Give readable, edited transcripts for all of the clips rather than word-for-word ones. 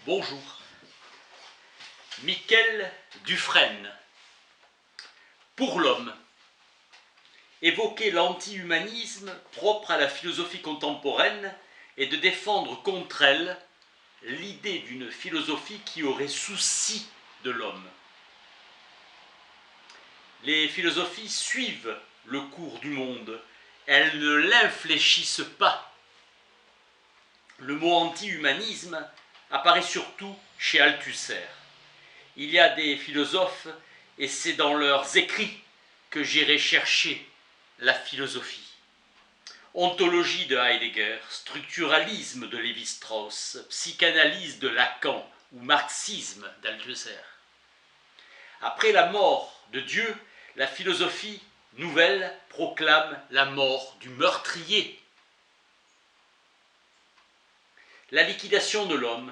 Bonjour. Michel Dufresne. Pour l'homme. Évoquer l'anti-humanisme propre à la philosophie contemporaine et de défendre contre elle l'idée d'une philosophie qui aurait souci de l'homme. Les philosophies suivent le cours du monde, elles ne l'infléchissent pas. Le mot anti-humanisme apparaît surtout chez Althusser. Il y a des philosophes, et c'est dans leurs écrits que j'irai chercher la philosophie. Ontologie de Heidegger, structuralisme de Lévi-Strauss, psychanalyse de Lacan ou marxisme d'Althusser. Après la mort de Dieu, la philosophie nouvelle proclame la mort du meurtrier. La liquidation de l'homme,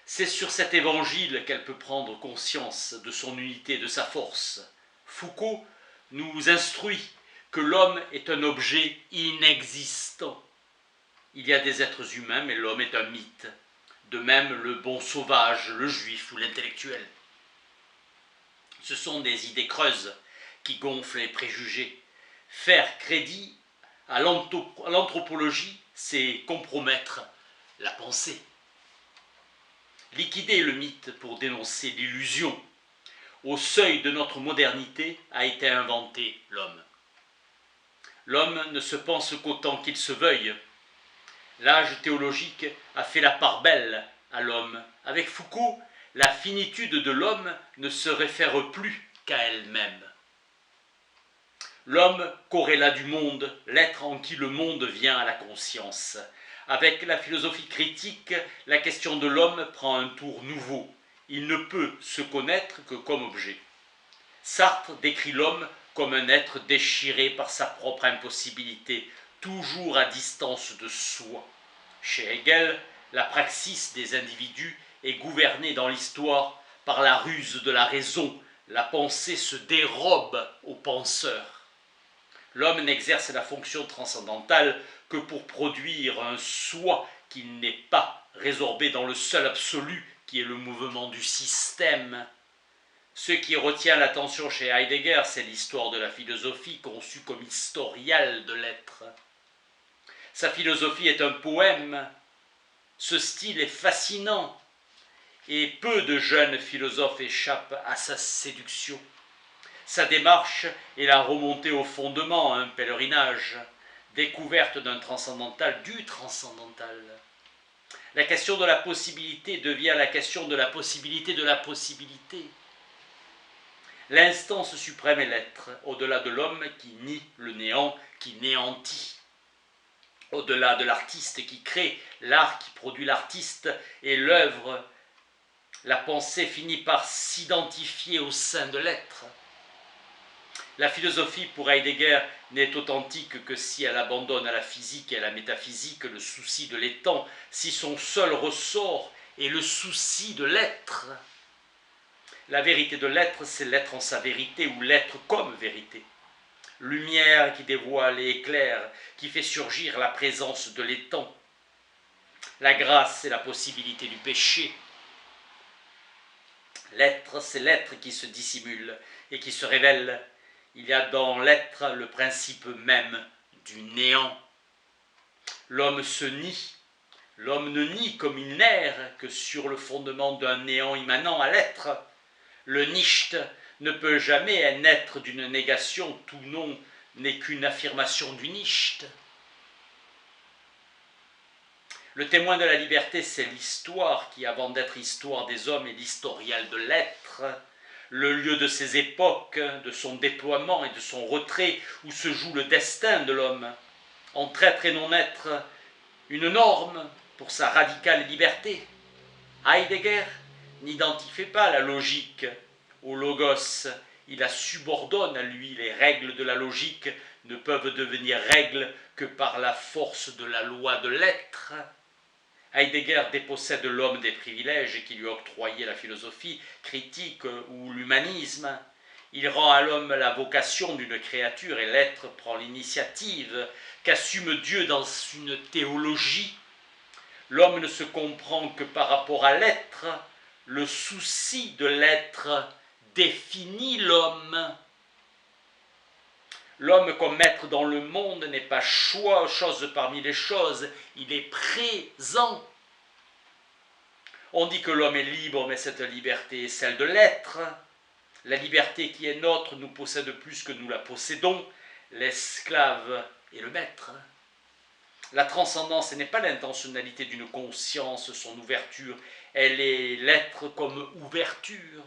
c'est sur cet évangile qu'elle peut prendre conscience de son unité, de sa force. Foucault nous instruit que l'homme est un objet inexistant. Il y a des êtres humains, mais l'homme est un mythe. De même, le bon sauvage, le juif ou l'intellectuel. Ce sont des idées creuses qui gonflent les préjugés. Faire crédit à l'anthropologie, c'est compromettre la pensée. Liquider le mythe pour dénoncer l'illusion. Au seuil de notre modernité a été inventé l'homme. L'homme ne se pense qu'autant qu'il se veuille. L'âge théologique a fait la part belle à l'homme. Avec Foucault, la finitude de l'homme ne se réfère plus qu'à elle-même. L'homme, corrélat du monde, l'être en qui le monde vient à la conscience. Avec la philosophie critique, la question de l'homme prend un tour nouveau. Il ne peut se connaître que comme objet. Sartre décrit l'homme comme un être déchiré par sa propre impossibilité, toujours à distance de soi. Chez Hegel, la praxis des individus est gouvernée dans l'histoire par la ruse de la raison. La pensée se dérobe au penseur. L'homme n'exerce la fonction transcendantale que pour produire un soi qui n'est pas résorbé dans le seul absolu qui est le mouvement du système. Ce qui retient l'attention chez Heidegger, c'est l'histoire de la philosophie conçue comme historiale de l'être. Sa philosophie est un poème. Ce style est fascinant et peu de jeunes philosophes échappent à sa séduction. Sa démarche est la remontée au fondement, un pèlerinage, découverte d'un transcendantal, du transcendantal. La question de la possibilité devient la question de la possibilité de la possibilité. L'instance suprême est l'être, au-delà de l'homme qui nie le néant, qui néantit. Au-delà de l'artiste qui crée, l'art qui produit l'artiste et l'œuvre, la pensée finit par s'identifier au sein de l'être. La philosophie, pour Heidegger, n'est authentique que si elle abandonne à la physique et à la métaphysique le souci de l'étant, si son seul ressort est le souci de l'être. La vérité de l'être, c'est l'être en sa vérité ou l'être comme vérité. Lumière qui dévoile et éclaire, qui fait surgir la présence de l'étant. La grâce, c'est la possibilité du péché. L'être, c'est l'être qui se dissimule et qui se révèle. Il y a dans l'être le principe même du néant. L'homme se nie. L'homme ne nie comme il n'erre que sur le fondement d'un néant immanent à l'être. Le Nicht ne peut jamais naître d'une négation, tout nom n'est qu'une affirmation du Nicht. Le témoin de la liberté, c'est l'histoire qui, avant d'être histoire des hommes, est l'historial de l'être. Le lieu de ses époques, de son déploiement et de son retrait, où se joue le destin de l'homme. Entre être et non-être, une norme pour sa radicale liberté. Heidegger n'identifie pas la logique au logos, il la subordonne à lui. Les règles de la logique ne peuvent devenir règles que par la force de la loi de l'être. Heidegger dépossède l'homme des privilèges qui lui octroyaient la philosophie critique ou l'humanisme. Il rend à l'homme la vocation d'une créature et l'être prend l'initiative qu'assume Dieu dans une théologie. L'homme ne se comprend que par rapport à l'être. Le souci de l'être définit l'homme. L'homme comme maître dans le monde n'est pas chose parmi les choses, il est présent. On dit que l'homme est libre, mais cette liberté est celle de l'être. La liberté qui est nôtre nous possède plus que nous la possédons. L'esclave est le maître. La transcendance n'est pas l'intentionnalité d'une conscience, son ouverture, elle est l'être comme ouverture.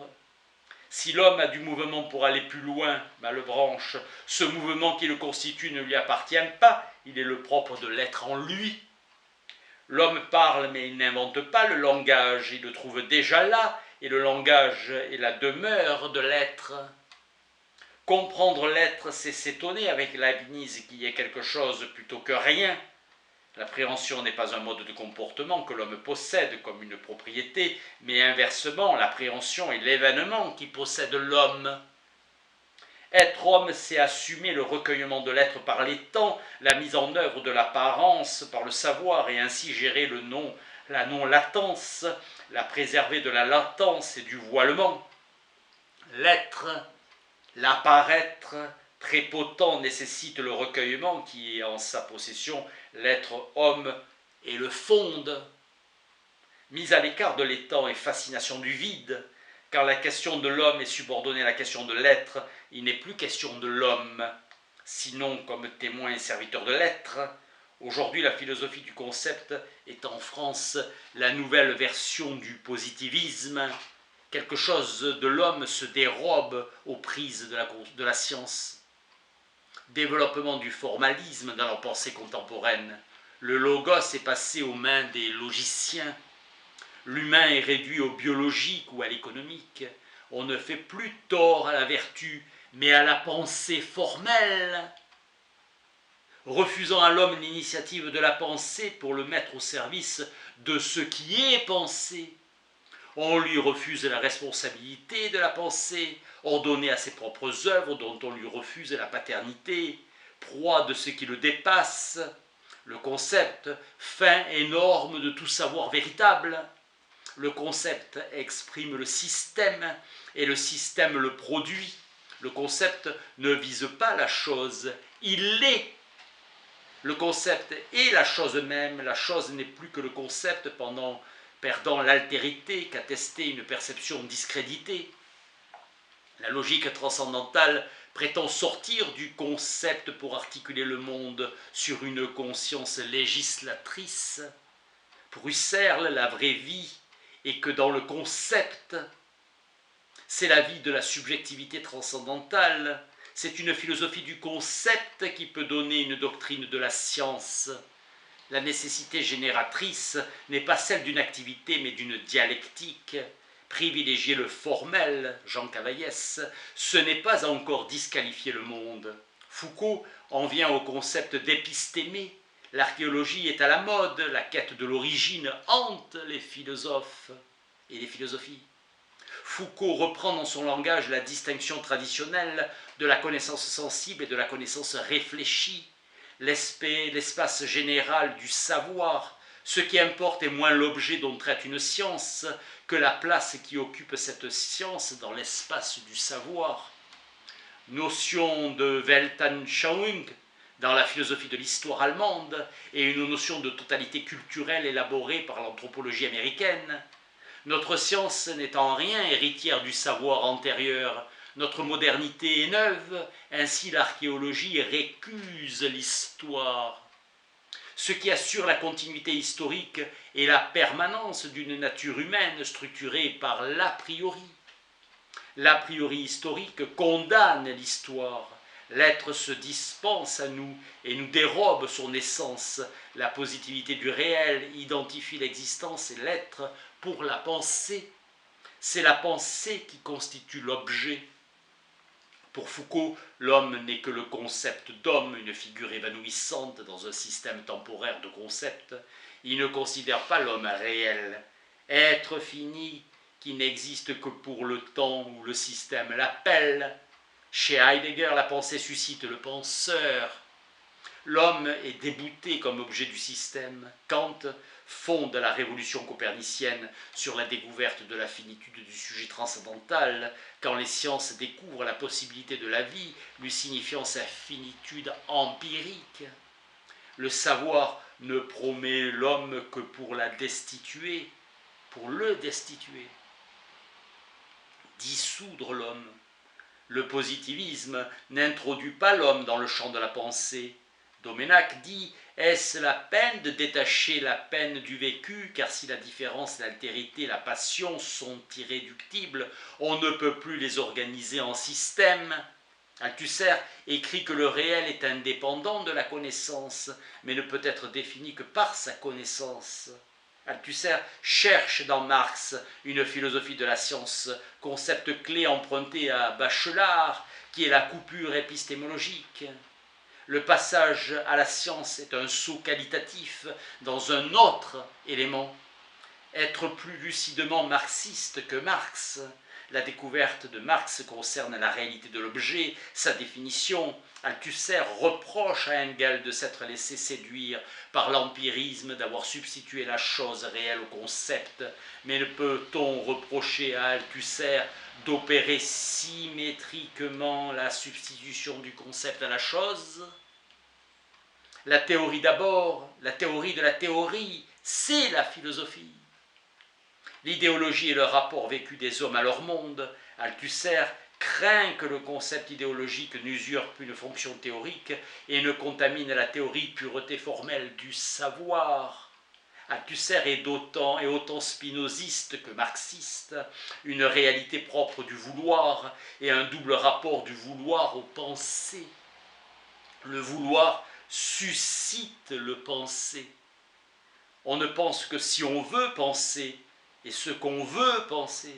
Si l'homme a du mouvement pour aller plus loin, Malebranche, ce mouvement qui le constitue ne lui appartient pas, il est le propre de l'être en lui. L'homme parle mais il n'invente pas le langage, il le trouve déjà là, et le langage est la demeure de l'être. Comprendre l'être, c'est s'étonner avec Leibniz qu'il y ait quelque chose plutôt que rien. L'appréhension n'est pas un mode de comportement que l'homme possède comme une propriété, mais inversement, l'appréhension est l'événement qui possède l'homme. Être homme, c'est assumer le recueillement de l'être par les temps, la mise en œuvre de l'apparence par le savoir, et ainsi gérer la non-latence, la préserver de la latence et du voilement. L'être, l'apparaître, prépotent nécessite le recueillement qui est en sa possession, l'être homme et le fonde. Mise à l'écart de l'étang et fascination du vide, car la question de l'homme est subordonnée à la question de l'être, il n'est plus question de l'homme, sinon comme témoin et serviteur de l'être. Aujourd'hui, la philosophie du concept est en France la nouvelle version du positivisme. Quelque chose de l'homme se dérobe aux prises de la science. Développement du formalisme dans la pensée contemporaine. Le logos est passé aux mains des logiciens. L'humain est réduit au biologique ou à l'économique. On ne fait plus tort à la vertu, mais à la pensée formelle. Refusant à l'homme l'initiative de la pensée pour le mettre au service de ce qui est pensé. On lui refuse la responsabilité de la pensée, ordonnée à ses propres œuvres dont on lui refuse la paternité, proie de ce qui le dépasse, le concept, fin et norme de tout savoir véritable. Le concept exprime le système et le système le produit. Le concept ne vise pas la chose, il l'est. Le concept est la chose même, la chose n'est plus que le concept perdant l'altérité qu'attestait une perception discréditée. La logique transcendantale prétend sortir du concept pour articuler le monde sur une conscience législatrice. Pour Husserl, la vraie vie est que dans le concept, c'est la vie de la subjectivité transcendantale, c'est une philosophie du concept qui peut donner une doctrine de la science. La nécessité génératrice n'est pas celle d'une activité mais d'une dialectique. Privilégier le formel, Jean Cavaillès, ce n'est pas encore disqualifier le monde. Foucault en vient au concept d'épistémé. L'archéologie est à la mode, la quête de l'origine hante les philosophes et les philosophies. Foucault reprend dans son langage la distinction traditionnelle de la connaissance sensible et de la connaissance réfléchie, l'espace général du savoir. Ce qui importe est moins l'objet dont traite une science que la place qui occupe cette science dans l'espace du savoir. Notion de Weltanschauung dans la philosophie de l'histoire allemande et une notion de totalité culturelle élaborée par l'anthropologie américaine. Notre science n'est en rien héritière du savoir antérieur. Notre modernité est neuve, ainsi l'archéologie récuse l'histoire. Ce qui assure la continuité historique est la permanence d'une nature humaine structurée par l'a priori. L'a priori historique condamne l'histoire. L'être se dispense à nous et nous dérobe son essence. La positivité du réel identifie l'existence et l'être pour la pensée. C'est la pensée qui constitue l'objet. Pour Foucault, l'homme n'est que le concept d'homme, une figure évanouissante dans un système temporaire de concepts. Il ne considère pas l'homme réel, être fini qui n'existe que pour le temps où le système l'appelle. Chez Heidegger, la pensée suscite le penseur. L'homme est débouté comme objet du système. Kant fonde la révolution copernicienne sur la découverte de la finitude du sujet transcendantal, quand les sciences découvrent la possibilité de la vie, lui signifiant sa finitude empirique. Le savoir ne promet l'homme que pour la destituer, pour le destituer, dissoudre l'homme. Le positivisme n'introduit pas l'homme dans le champ de la pensée. Doménac dit « Est-ce la peine de détacher la peine du vécu, car si la différence, l'altérité, la passion sont irréductibles, on ne peut plus les organiser en système ?» Althusser écrit que le réel est indépendant de la connaissance, mais ne peut être défini que par sa connaissance. Althusser cherche dans Marx une philosophie de la science, concept clé emprunté à Bachelard, qui est la coupure épistémologique. Le passage à la science est un saut qualitatif dans un autre élément. Être plus lucidement marxiste que Marx. La découverte de Marx concerne la réalité de l'objet, sa définition. Althusser reproche à Engels de s'être laissé séduire par l'empirisme, d'avoir substitué la chose réelle au concept. Mais ne peut-on reprocher à Althusser d'opérer symétriquement la substitution du concept à la chose? La théorie d'abord, la théorie de la théorie, c'est la philosophie. L'idéologie est le rapport vécu des hommes à leur monde. Althusser craint que le concept idéologique n'usurpe une fonction théorique et ne contamine la théorie pureté formelle du savoir. Althusser est autant spinoziste que marxiste, une réalité propre du vouloir et un double rapport du vouloir aux pensées. Le vouloir suscite le penser. On ne pense que si on veut penser, et ce qu'on veut penser.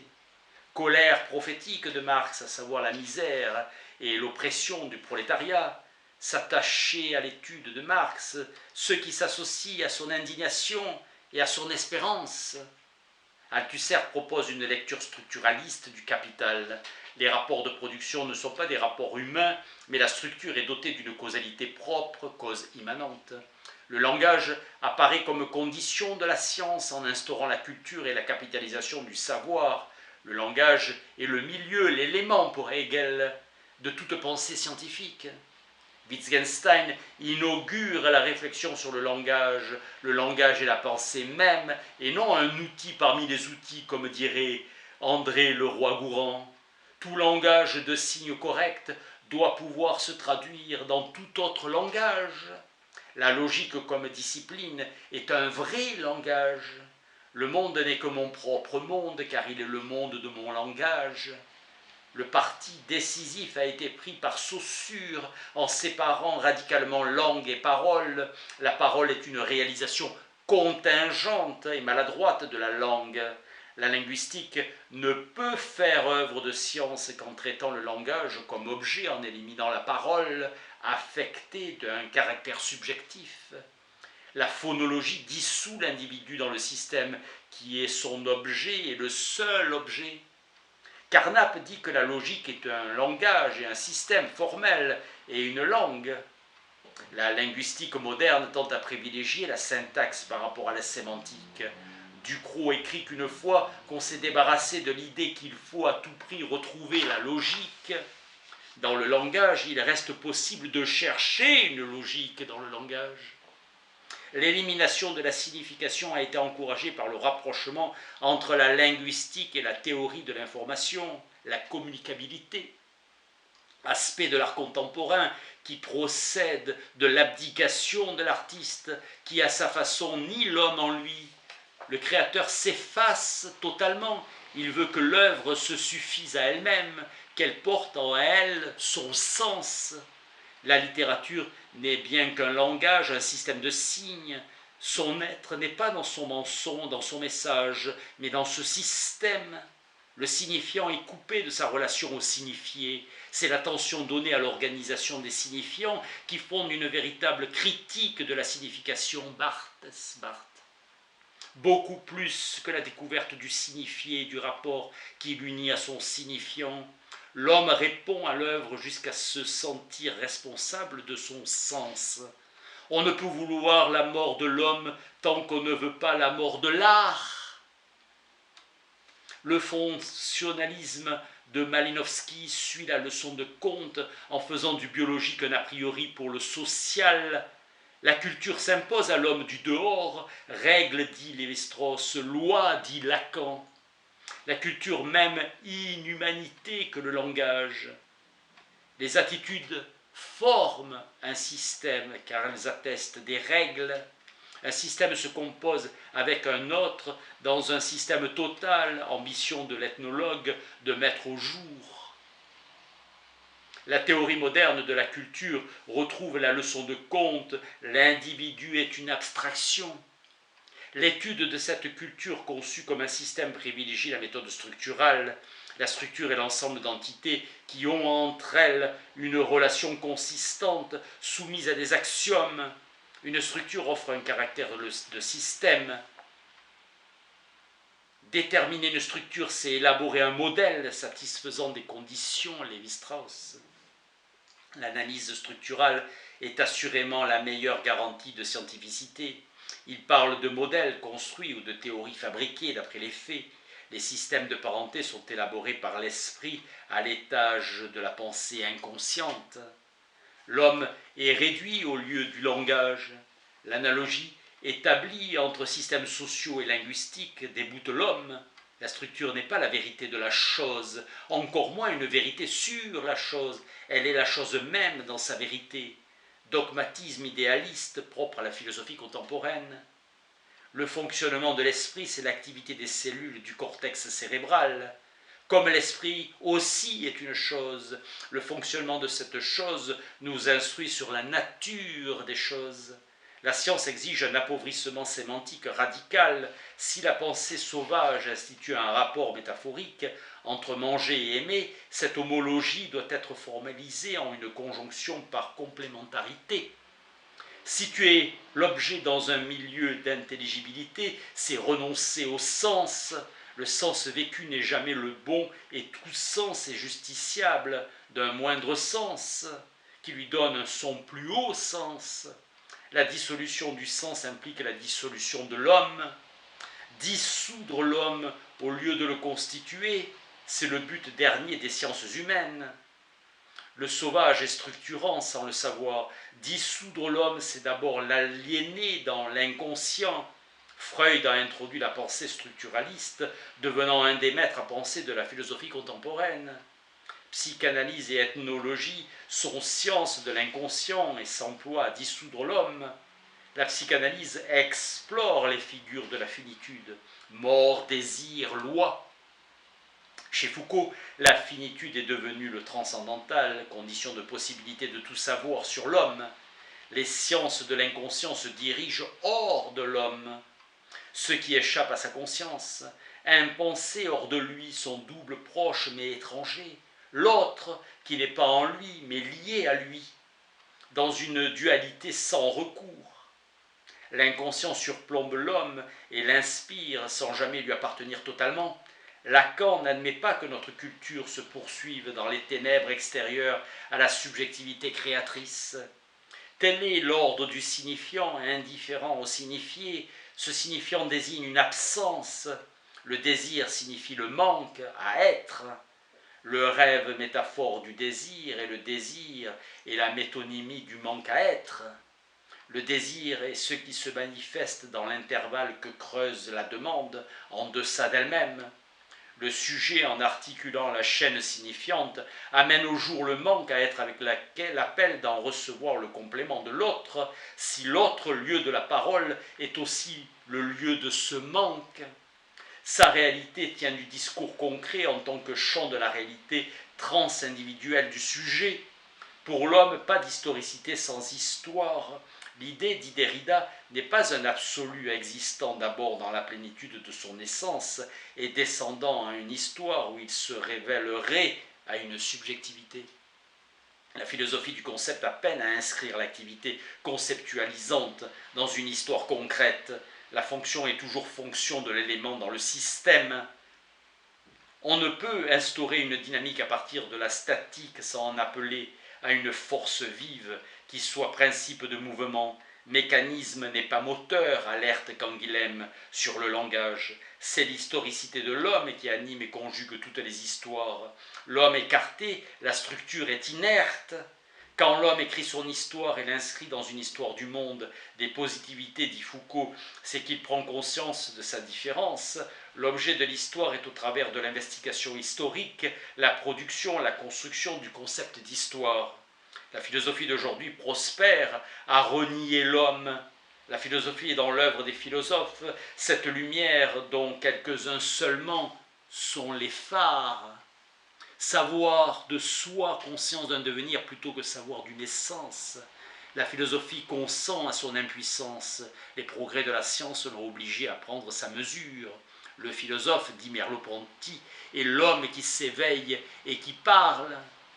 Colère prophétique de Marx, à savoir la misère et l'oppression du prolétariat, s'attacher à l'étude de Marx, ceux qui s'associent à son indignation et à son espérance. Althusser propose une lecture structuraliste du capital. Les rapports de production ne sont pas des rapports humains, mais la structure est dotée d'une causalité propre, cause immanente. Le langage apparaît comme condition de la science en instaurant la culture et la capitalisation du savoir. Le langage est le milieu, l'élément pour Hegel de toute pensée scientifique. Wittgenstein inaugure la réflexion sur le langage. Le langage est la pensée même et non un outil parmi les outils, comme dirait André Leroi-Gourhan. Tout langage de signes corrects doit pouvoir se traduire dans tout autre langage. La logique comme discipline est un vrai langage. Le monde n'est que mon propre monde, car il est le monde de mon langage. Le parti décisif a été pris par Saussure en séparant radicalement langue et parole. La parole est une réalisation contingente et maladroite de la langue. La linguistique ne peut faire œuvre de science qu'en traitant le langage comme objet, en éliminant la parole, affectée d'un caractère subjectif. La phonologie dissout l'individu dans le système qui est son objet et le seul objet. Carnap dit que la logique est un langage et un système formel et une langue. La linguistique moderne tente à privilégier la syntaxe par rapport à la sémantique. Ducrot écrit qu'une fois qu'on s'est débarrassé de l'idée qu'il faut à tout prix retrouver la logique dans le langage, il reste possible de chercher une logique dans le langage. L'élimination de la signification a été encouragée par le rapprochement entre la linguistique et la théorie de l'information, la communicabilité. Aspect de l'art contemporain qui procède de l'abdication de l'artiste, qui à sa façon nie l'homme en lui. Le créateur s'efface totalement, il veut que l'œuvre se suffise à elle-même, qu'elle porte en elle son sens. La littérature n'est bien qu'un langage, un système de signes. Son être n'est pas dans son mensonge, dans son message, mais dans ce système. Le signifiant est coupé de sa relation au signifié. C'est l'attention donnée à l'organisation des signifiants qui fonde une véritable critique de la signification. Barthes. Beaucoup plus que la découverte du signifié et du rapport qui l'unit à son signifiant. L'homme répond à l'œuvre jusqu'à se sentir responsable de son sens. On ne peut vouloir la mort de l'homme tant qu'on ne veut pas la mort de l'art. Le fonctionnalisme de Malinowski suit la leçon de Comte en faisant du biologique un a priori pour le social. La culture s'impose à l'homme du dehors, règle dit Lévi-Strauss, loi dit Lacan. La culture même inhumanité que le langage. Les attitudes forment un système car elles attestent des règles. Un système se compose avec un autre dans un système total, ambition de l'ethnologue de mettre au jour. La théorie moderne de la culture retrouve la leçon de Comte, l'individu est une abstraction. L'étude de cette culture conçue comme un système privilégie la méthode structurale. La structure est l'ensemble d'entités qui ont entre elles une relation consistante, soumise à des axiomes. Une structure offre un caractère de système. Déterminer une structure, c'est élaborer un modèle satisfaisant des conditions, Lévi-Strauss. L'analyse structurale est assurément la meilleure garantie de scientificité. Il parle de modèles construits ou de théories fabriquées d'après les faits. Les systèmes de parenté sont élaborés par l'esprit à l'étage de la pensée inconsciente. L'homme est réduit au lieu du langage. L'analogie établie entre systèmes sociaux et linguistiques déboute l'homme. La structure n'est pas la vérité de la chose, encore moins une vérité sur la chose. Elle est la chose même dans sa vérité. Dogmatisme idéaliste propre à la philosophie contemporaine. Le fonctionnement de l'esprit, c'est l'activité des cellules du cortex cérébral. Comme l'esprit aussi est une chose, le fonctionnement de cette chose nous instruit sur la nature des choses. La science exige un appauvrissement sémantique radical. Si la pensée sauvage institue un rapport métaphorique entre manger et aimer, cette homologie doit être formalisée en une conjonction par complémentarité. Situer l'objet dans un milieu d'intelligibilité, c'est renoncer au sens. Le sens vécu n'est jamais le bon et tout sens est justiciable d'un moindre sens qui lui donne son plus haut sens. La dissolution du sens implique la dissolution de l'homme. Dissoudre l'homme au lieu de le constituer, c'est le but dernier des sciences humaines. Le sauvage est structurant sans le savoir. Dissoudre l'homme, c'est d'abord l'aliéner dans l'inconscient. Freud a introduit la pensée structuraliste, devenant un des maîtres à penser de la philosophie contemporaine. Psychanalyse et ethnologie sont sciences de l'inconscient et s'emploient à dissoudre l'homme. La psychanalyse explore les figures de la finitude, mort, désir, loi. Chez Foucault, la finitude est devenue le transcendantal, condition de possibilité de tout savoir sur l'homme. Les sciences de l'inconscient se dirigent hors de l'homme. Ce qui échappe à sa conscience, impensé hors de lui, son double proche mais étranger. L'autre, qui n'est pas en lui, mais lié à lui, dans une dualité sans recours. L'inconscient surplombe l'homme et l'inspire sans jamais lui appartenir totalement. Lacan n'admet pas que notre culture se poursuive dans les ténèbres extérieures à la subjectivité créatrice. Tel est l'ordre du signifiant, indifférent au signifié. Ce signifiant désigne une absence. Le désir signifie le manque, à être. Le rêve métaphore du désir et le désir est la métonymie du manque à être. Le désir est ce qui se manifeste dans l'intervalle que creuse la demande en deçà d'elle-même. Le sujet, en articulant la chaîne signifiante, amène au jour le manque à être avec laquelle appelle d'en recevoir le complément de l'autre, si l'autre lieu de la parole est aussi le lieu de ce manque. Sa réalité tient du discours concret en tant que champ de la réalité transindividuelle du sujet. Pour l'homme, pas d'historicité sans histoire. L'idée, dit Derrida, n'est pas un absolu existant d'abord dans la plénitude de son essence et descendant à une histoire où il se révélerait à une subjectivité. La philosophie du concept a peine à inscrire l'activité conceptualisante dans une histoire concrète. La fonction est toujours fonction de l'élément dans le système. On ne peut instaurer une dynamique à partir de la statique sans en appeler à une force vive qui soit principe de mouvement. Mécanisme n'est pas moteur, alerte Canguilhem sur le langage. C'est l'historicité de l'homme qui anime et conjugue toutes les histoires. L'homme écarté, la structure est inerte. Quand l'homme écrit son histoire et l'inscrit dans une histoire du monde, des positivités, dit Foucault, c'est qu'il prend conscience de sa différence. L'objet de l'histoire est au travers de l'investigation historique, la production, la construction du concept d'histoire. La philosophie d'aujourd'hui prospère à renier l'homme. La philosophie est dans l'œuvre des philosophes, cette lumière dont quelques-uns seulement sont les phares. Savoir de soi, conscience d'un devenir plutôt que savoir d'une essence. La philosophie consent à son impuissance. Les progrès de la science l'ont obligé à prendre sa mesure. Le philosophe, dit Merleau-Ponty, est l'homme qui s'éveille et qui parle.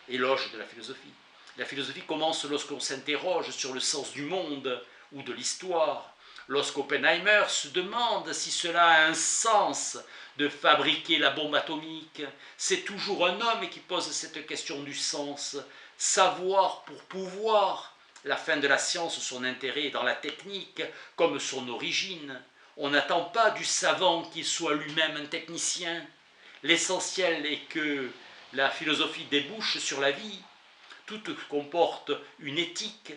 Éloge de la philosophie. La philosophie commence lorsqu'on s'interroge sur le sens du monde ou de l'histoire. Lorsqu'Oppenheimer se demande si cela a un sens de fabriquer la bombe atomique, c'est toujours un homme qui pose cette question du sens. Savoir pour pouvoir. La fin de la science, son intérêt est dans la technique, comme son origine. On n'attend pas du savant qu'il soit lui-même un technicien. L'essentiel est que la philosophie débouche sur la vie. Tout comporte une éthique.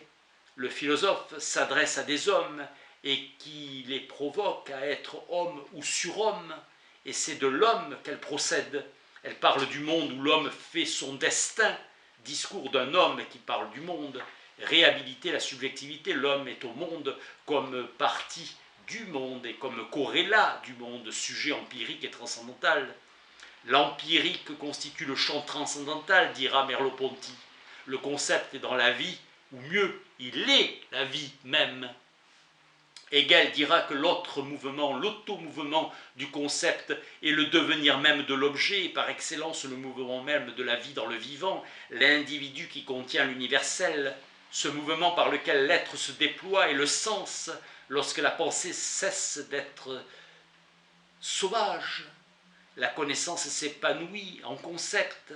Le philosophe s'adresse à des hommes et qui les provoque à être hommes ou surhommes. Et c'est de l'homme qu'elle procède. Elle parle du monde où l'homme fait son destin. Discours d'un homme qui parle du monde. Réhabiliter la subjectivité. L'homme est au monde comme partie du monde et comme corrélat du monde, sujet empirique et transcendantal. L'empirique constitue le champ transcendantal, dira Merleau-Ponty. Le concept est dans la vie, ou mieux, il est la vie même. Hegel dira que l'autre mouvement, l'automouvement du concept est le devenir même de l'objet, et par excellence le mouvement même de la vie dans le vivant, l'individu qui contient l'universel, ce mouvement par lequel l'être se déploie est le sens, lorsque la pensée cesse d'être sauvage. La connaissance s'épanouit en concept.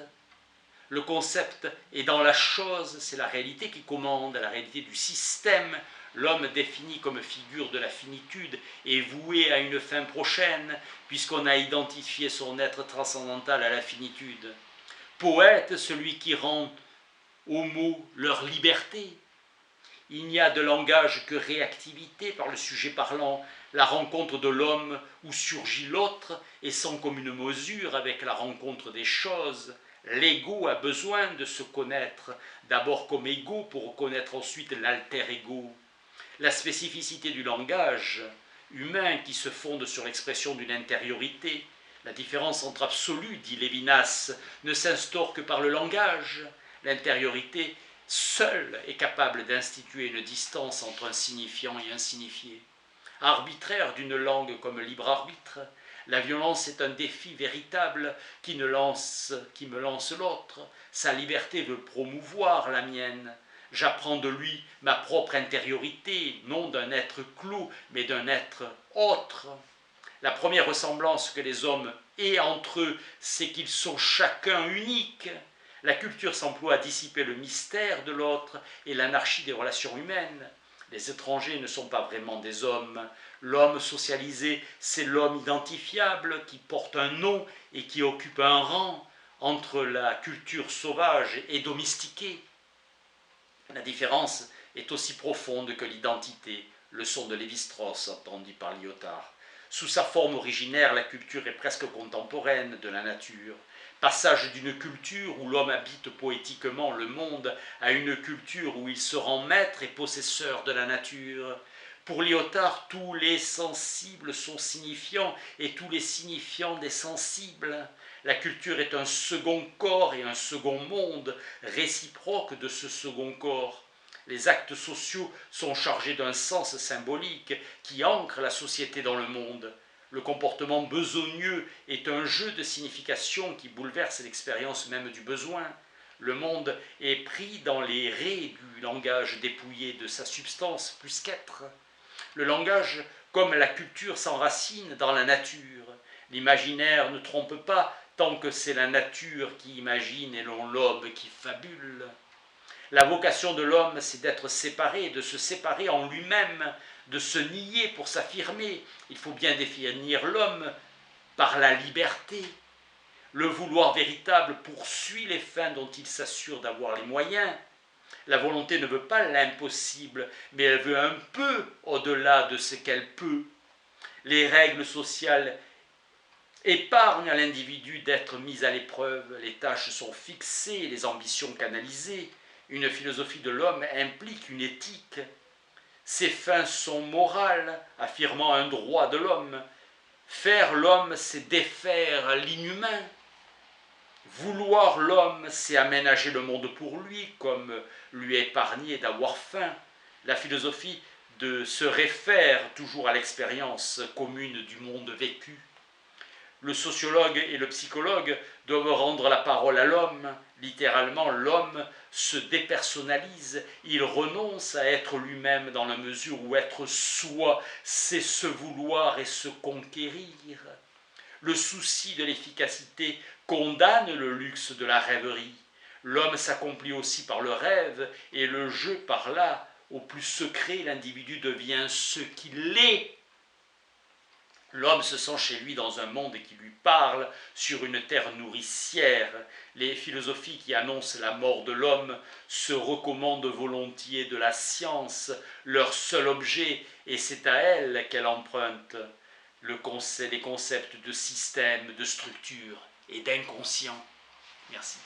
Le concept est dans la chose, c'est la réalité qui commande, la réalité du système. L'homme défini comme figure de la finitude est voué à une fin prochaine, puisqu'on a identifié son être transcendantal à la finitude. Poète, celui qui rend aux mots leur liberté. Il n'y a de langage que réactivité par le sujet parlant, la rencontre de l'homme où surgit l'autre et sans commune mesure avec la rencontre des choses. L'ego a besoin de se connaître, d'abord comme ego pour connaître ensuite l'alter ego. La spécificité du langage humain qui se fonde sur l'expression d'une intériorité, la différence entre absolu, dit Lévinas, ne s'instaure que par le langage. L'intériorité seule est capable d'instituer une distance entre un signifiant et un signifié. Arbitraire d'une langue comme libre arbitre, la violence est un défi véritable qui me lance l'autre. Sa liberté veut promouvoir la mienne. J'apprends de lui ma propre intériorité, non d'un être clos, mais d'un être autre. La première ressemblance que les hommes aient entre eux, c'est qu'ils sont chacun uniques. La culture s'emploie à dissiper le mystère de l'autre et l'anarchie des relations humaines. Les étrangers ne sont pas vraiment des hommes. L'homme socialisé, c'est l'homme identifiable qui porte un nom et qui occupe un rang entre la culture sauvage et domestiquée. La différence est aussi profonde que l'identité, leçon de Lévi-Strauss entendue par Lyotard. Sous sa forme originaire, la culture est presque contemporaine de la nature. Passage d'une culture où l'homme habite poétiquement le monde à une culture où il se rend maître et possesseur de la nature. Pour Lyotard, tous les sensibles sont signifiants et tous les signifiants des sensibles. La culture est un second corps et un second monde, réciproque de ce second corps. Les actes sociaux sont chargés d'un sens symbolique qui ancre la société dans le monde. Le comportement besogneux est un jeu de signification qui bouleverse l'expérience même du besoin. Le monde est pris dans les raies du langage dépouillé de sa substance plus qu'être. Le langage, comme la culture, s'enracine dans la nature. L'imaginaire ne trompe pas tant que c'est la nature qui imagine et non l'homme qui fabule. La vocation de l'homme, c'est d'être séparé, de se séparer en lui-même, de se nier pour s'affirmer. Il faut bien définir l'homme par la liberté. Le vouloir véritable poursuit les fins dont il s'assure d'avoir les moyens. La volonté ne veut pas l'impossible, mais elle veut un peu au-delà de ce qu'elle peut. Les règles sociales épargnent à l'individu d'être mis à l'épreuve. Les tâches sont fixées, les ambitions canalisées. Une philosophie de l'homme implique une éthique. Ses fins sont morales, affirmant un droit de l'homme. Faire l'homme, c'est défaire l'inhumain. Vouloir l'homme, c'est aménager le monde pour lui, comme lui épargner d'avoir faim. La philosophie se réfère toujours à l'expérience commune du monde vécu. Le sociologue et le psychologue doivent rendre la parole à l'homme. Littéralement, l'homme se dépersonnalise, il renonce à être lui-même dans la mesure où être soi, c'est se vouloir et se conquérir. Le souci de l'efficacité condamne le luxe de la rêverie. L'homme s'accomplit aussi par le rêve et le jeu par là. Au plus secret, l'individu devient ce qu'il est. L'homme se sent chez lui dans un monde qui lui parle, sur une terre nourricière. Les philosophies qui annoncent la mort de l'homme se recommandent volontiers de la science, leur seul objet, et c'est à elle qu'elle emprunte les concepts de système, de structure et d'inconscient. Merci.